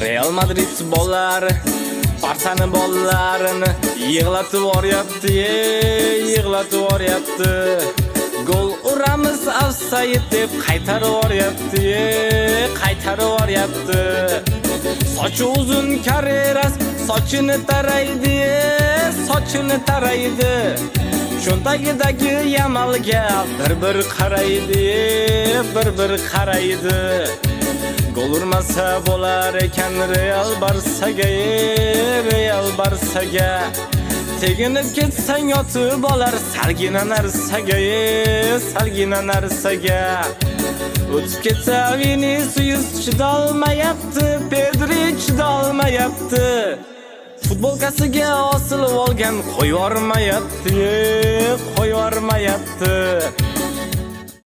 Real Madrid bollar Barsani bollarini yig'latib yuboryapti, yig'latib yuboryapti. Gol uramiz offside deb qaytarib yuboryapti, qaytarib yuboryapti. Sochi uzun Carreras sochini taraydi, sochini taraydi. Cho'ntagidagi Yamalga bir qaraydi, bir qaraydi. Gol urmasa bo'lar ekan Real Barsaga, Real Barsaga. Teginib ketsang yotib olar salgina narsaga, salgina narsaga. O'tib ketsa Vinicius chidolmayapti, Pedri chidolmayapti. Futbolkasiga osilib olgan qo'yvormayapti, qo'yvormayapti.